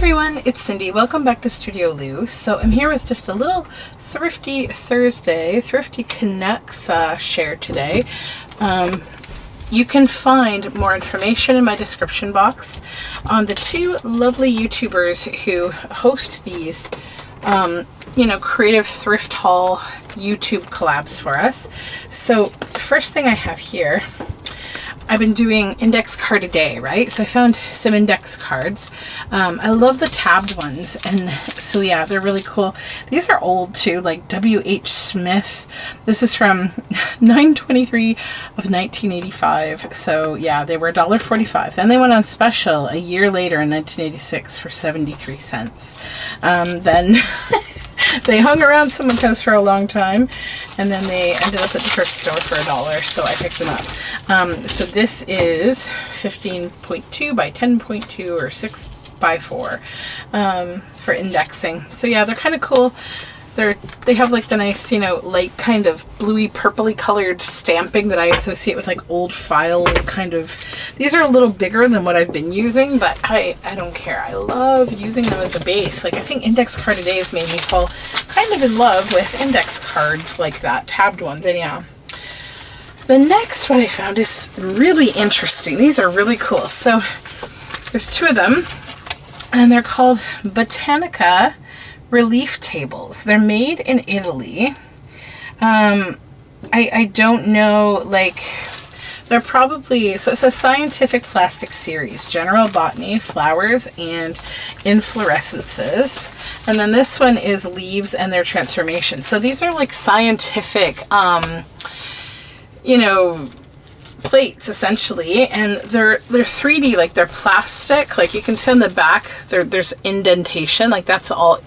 everyone, it's Cindy. Welcome back to Studioloo. So I'm here with just a little Thrifty Thursday, Thrifty Connects share today. You can find more information in my description box on the two lovely YouTubers who host these, creative thrift haul YouTube collabs for us. So the first thing I have here, I've been doing index card a day, right? So I found some index cards. I love the tabbed ones. And so yeah, they're really cool. These are old too, like W.H. Smith. This is from 9/23 of 1985. So yeah, they were $1.45. Then they went on special a year later in 1986 for 73 cents. Then they hung around someone's house for a long time, and then they ended up at the thrift store for $1, so I picked them up. So this is 15.2 by 10.2 or 6 by 4 for indexing. So yeah, they're kind of cool. They have like the nice, light kind of bluey purpley colored stamping that I associate with like old file kind of. These are a little bigger than what I've been using, but I don't care. I love using them as a base. Like I think index card a day has made me fall kind of in love with index cards like that, tabbed ones anyhow. The next one I found is really interesting. These are really cool. So there's two of them, and they're called Botanica relief tables. They're made in Italy. I don't know, like, they're probably, so it's a scientific plastic series, general botany, flowers, and inflorescences. And then this one is leaves and their transformation. So these are like scientific, plates essentially, and they're 3D, like they're plastic, like you can see on the back there's indentation, like that's all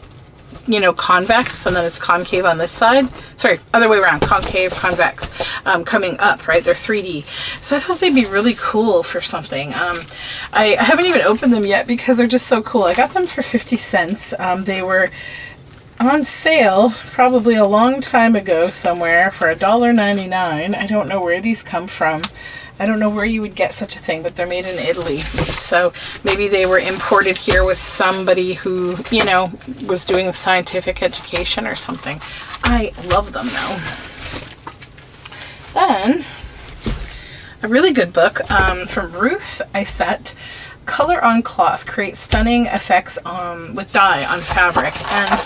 convex, and then it's concave on this side. Sorry, other way around, concave, convex, coming up, right? They're 3D. So I thought they'd be really cool for something. I haven't even opened them yet because they're just so cool. I got them for 50 cents. They were on sale probably a long time ago somewhere for $1.99. I don't know where these come from. I don't know where you would get such a thing, but they're made in Italy. So maybe they were imported here with somebody who, was doing scientific education or something. I love them though. Then, a really good book from Ruth Isett, Color on Cloth, Create Stunning Effects with Dye on Fabric. And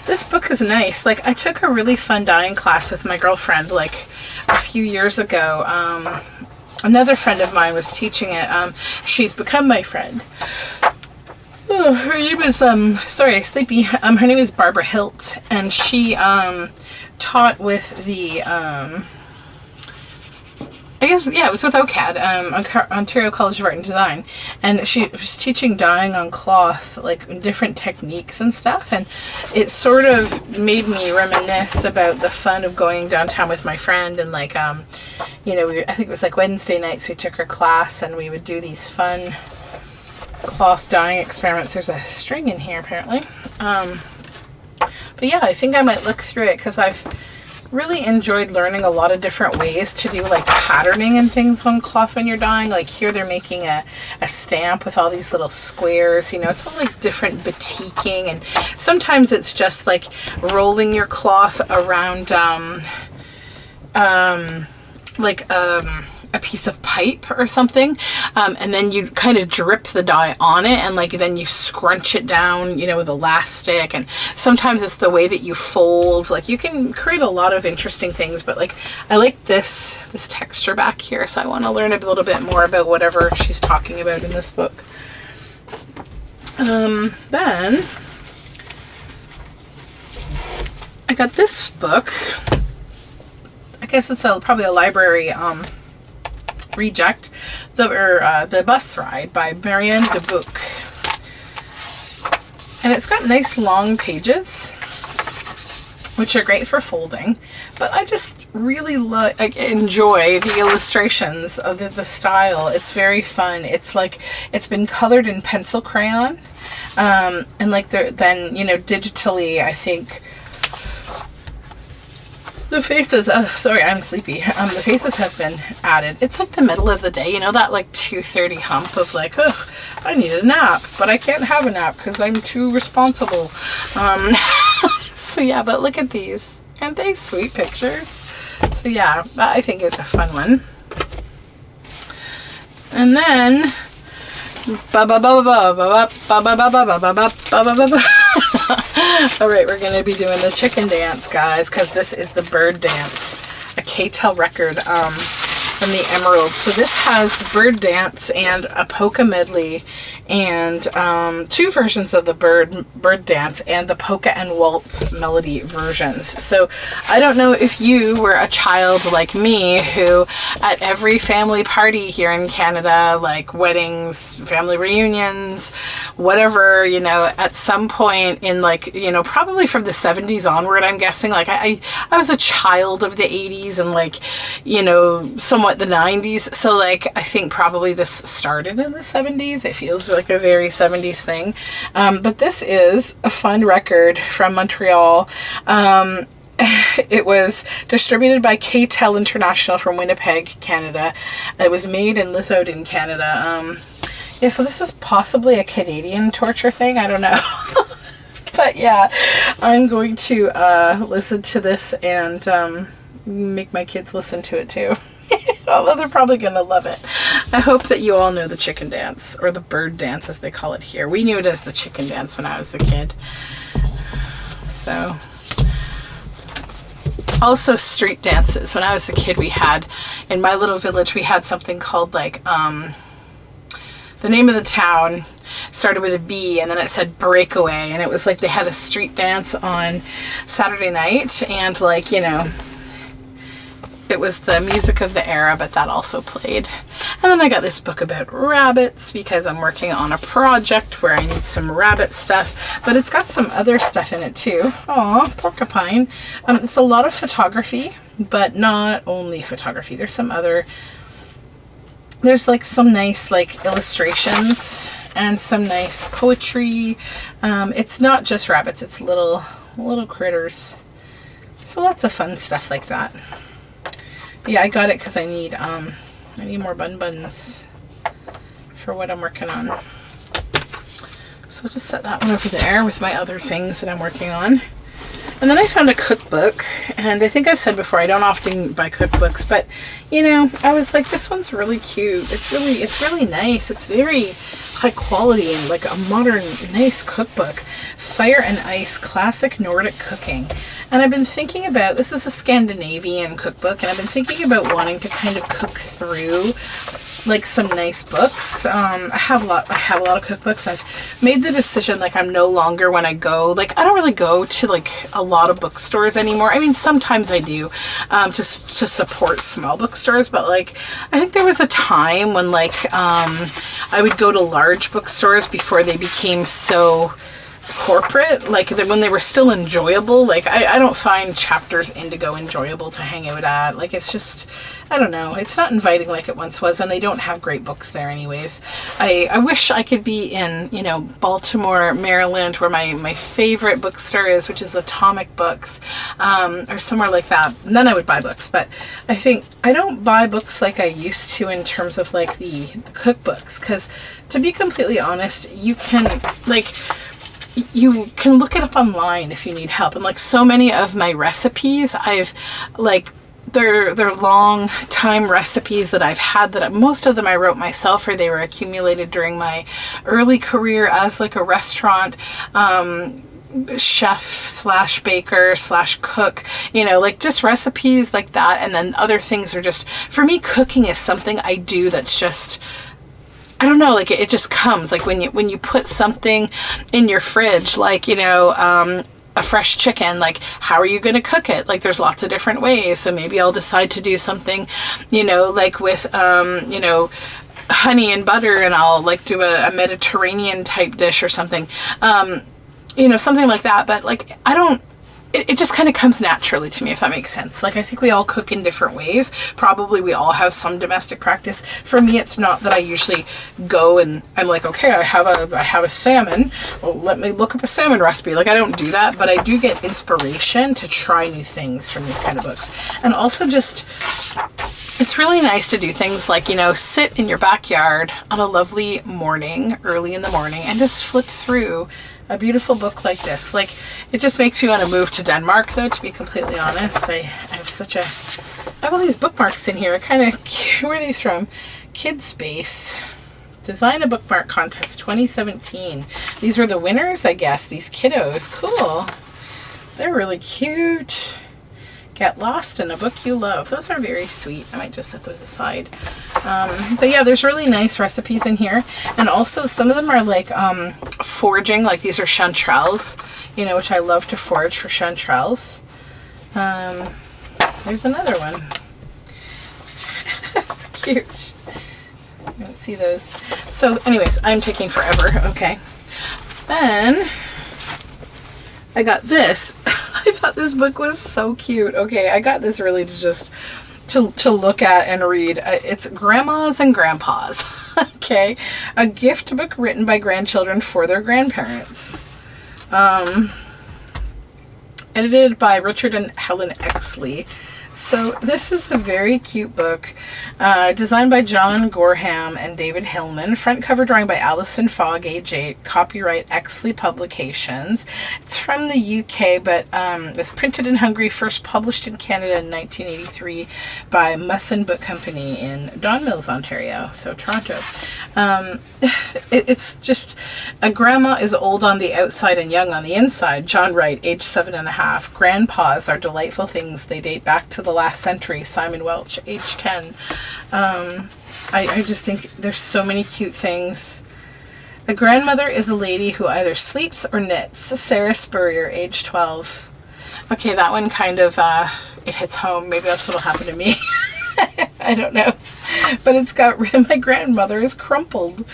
this book is nice. Like, I took a really fun dyeing class with my girlfriend like a few years ago. Another friend of mine was teaching it. She's become my friend. Oh, her name is, sorry, sleepy. Her name is Barbara Hilt, and she taught with the, I guess, yeah, it was with OCAD, Ontario College of Art and Design, and she was teaching dyeing on cloth, like different techniques and stuff, and it sort of made me reminisce about the fun of going downtown with my friend, and like, I think it was like Wednesday nights we took her class, and we would do these fun cloth dyeing experiments. There's a string in here apparently, but yeah, I think I might look through it because I've really enjoyed learning a lot of different ways to do like patterning and things on cloth when you're dyeing. Like here they're making a stamp with all these little squares, it's all like different batiking, and sometimes it's just like rolling your cloth around a piece of pipe or something, and then you kind of drip the dye on it, and like then you scrunch it down, with elastic, and sometimes it's the way that you fold. Like you can create a lot of interesting things, but like I like this texture back here, so I want to learn a little bit more about whatever she's talking about in this book. Then I got this book. I guess it's probably a library reject, the Bus Ride by Marianne Dubuc, and it's got nice long pages which are great for folding, but I just really enjoy the illustrations of the style. It's very fun. It's like it's been colored in pencil crayon, and like then digitally, I think The faces, sorry, I'm sleepy. The faces have been added. It's like the middle of the day, you know, that like 2:30 hump of like, oh, I need a nap, but I can't have a nap because I'm too responsible. So yeah, but look at these. Aren't they sweet pictures? So yeah, that I think is a fun one. And then, all right, we're going to be doing the chicken dance, guys, because this is the bird dance, a K-Tel record from the Emerald. So this has the bird dance and a polka medley and two versions of the bird dance and the polka and waltz melody versions. So I don't know if you were a child like me who at every family party here in Canada, like weddings, family reunions, whatever, you know, at some point in like, you know, probably from the 70s onward, I'm guessing, like I was a child of the 80s and like, you know, somewhat the 90s. So like, I think probably this started in the 70s. It feels like a very 70s thing. But this is a fun record from Montreal. It was distributed by K-Tel International from Winnipeg, Canada. It was made and lithoed in Canada. Yeah, so this is possibly a Canadian torture thing. I don't know. But yeah, I'm going to listen to this and make my kids listen to it too. Although they're probably going to love it. I hope that you all know the chicken dance, or the bird dance as they call it here. We knew it as the chicken dance when I was a kid. So, also street dances. When I was a kid, we had, in my little village, we had something called like, the name of the town started with a B and then it said Breakaway, and it was like they had a street dance on Saturday night, and like, you know, it was the music of the era, but that also played. And then I got this book about rabbits because I'm working on a project where I need some rabbit stuff, but it's got some other stuff in it too. Aw, porcupine. It's a lot of photography, but not only photography. There's some other, there's like some nice like illustrations and some nice poetry. It's not just rabbits, it's little critters. So lots of fun stuff like that. Yeah, I got it because I need more buns for what I'm working on. So I'll just set that one over there with my other things that I'm working on. And then I found a cookbook, and I think I've said before, I don't often buy cookbooks, but you know, I was like, this one's really cute. It's really nice. It's very high quality and like a modern, nice cookbook. Fire and Ice, Classic Nordic Cooking. And I've been thinking about, this is a Scandinavian cookbook, and I've been thinking about wanting to kind of cook through like some nice books. I have a lot of cookbooks. I've made the decision, like, I'm no longer, when I go, like, I don't really go to like a lot of bookstores anymore. I mean, sometimes I do, just to support small bookstores, but like, I think there was a time when like, I would go to large bookstores before they became so corporate, like when they were still enjoyable. Like I don't find Chapters Indigo enjoyable to hang out at. Like, it's just, I don't know, it's not inviting like it once was, and they don't have great books there anyways. I wish I could be in, you know, Baltimore, Maryland, where my favorite bookstore is, which is Atomic Books, or somewhere like that, and then I would buy books. But I think I don't buy books like I used to in terms of like the cookbooks, because to be completely honest, you can look it up online if you need help. And like so many of my recipes, I've like, they're long time recipes that I've had, that most of them I wrote myself, or they were accumulated during my early career as like a restaurant chef slash baker slash cook, you know, like just recipes like that. And then other things are just, for me, cooking is something I do that's just, I don't know, like it just comes, like when you put something in your fridge, like, you know, a fresh chicken, like how are you going to cook it? Like there's lots of different ways. So maybe I'll decide to do something, you know, like with, you know, honey and butter, and I'll like do a Mediterranean type dish or something, you know, something like that. But like, it just kind of comes naturally to me, if that makes sense. Like, I think we all cook in different ways. Probably we all have some domestic practice. For me, it's not that I usually go and I'm like, okay, I have a salmon. Well, let me look up a salmon recipe. Like, I don't do that, but I do get inspiration to try new things from these kind of books. And also just, it's really nice to do things like, you know, sit in your backyard on a lovely morning, early in the morning, and just flip through a beautiful book like this. Like, it just makes me want to move to Denmark, though, to be completely honest. I have I have all these bookmarks in here. I kind of, where are these from? Kid Space. Design a Bookmark Contest 2017. These were the winners, I guess. These kiddos. Cool. They're really cute. Get lost in a book you love. Those are very sweet. I might just set those aside. But yeah, there's really nice recipes in here. And also some of them are like foraging. Like these are chanterelles, you know, which I love to forage for chanterelles. There's another one. Cute. I don't see those. So anyways, I'm taking forever. Okay. Then I got this. I thought this book was so cute. Okay, I got this really to just to look at and read. It's Grandmas and Grandpas. Okay, a gift book written by grandchildren for their grandparents. Edited by Richard and Helen Exley. So this is a very cute book, designed by John Gorham and David Hillman. Front cover drawing by Alison Fogg, age 8. Copyright Exley Publications. It's from the UK, but it was printed in Hungary, first published in Canada in 1983 by Musson Book Company in Don Mills, Ontario, so Toronto. It's just, a grandma is old on the outside and young on the inside. John Wright, age 7.5. Grandpas are delightful things. They date back to the last century. Simon Welch, age 10. I just think there's so many cute things. A grandmother is a lady who either sleeps or knits. Sarah Spurrier, age 12. Okay, that one kind of, it hits home. Maybe that's what'll happen to me. I don't know. But it's got, my grandmother is crumpled.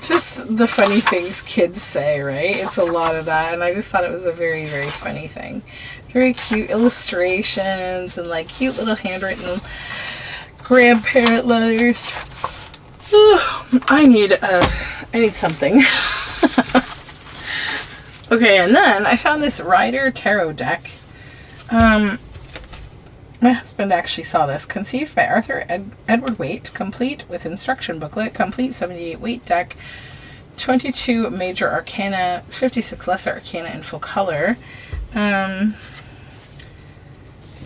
Just the funny things kids say, right? It's a lot of that, and I just thought it was a very, very funny thing. Very cute illustrations and like cute little handwritten grandparent letters. I need something. Okay, and then I found this Rider Tarot deck. My husband actually saw this. Conceived by Arthur Edward Waite, complete with instruction booklet, complete 78 weight deck, 22 major arcana, 56 lesser arcana in full color.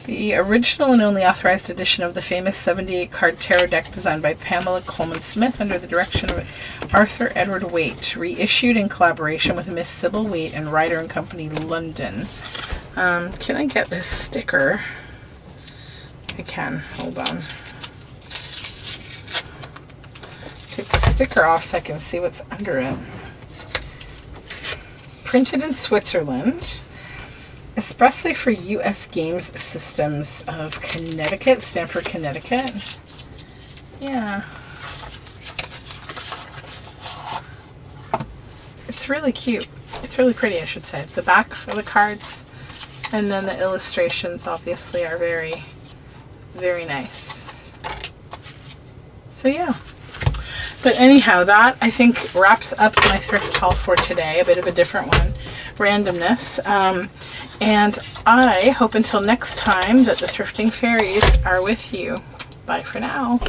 The original and only authorized edition of the famous 78 card tarot deck designed by Pamela Coleman Smith under the direction of Arthur Edward Waite, reissued in collaboration with Miss Sybil Waite and Rider and Company, London. Can I get this sticker? I can. Hold on. Take the sticker off so I can see what's under it. Printed in Switzerland. Especially for U.S. Games Systems of Connecticut, Stamford, Connecticut. Yeah. It's really cute. It's really pretty, I should say. The back of the cards and then the illustrations obviously are very, very nice. So yeah. But anyhow, that I think wraps up my thrift haul for today. A bit of a different one. Randomness. And I hope until next time that the Thrifting Fairies are with you. Bye for now.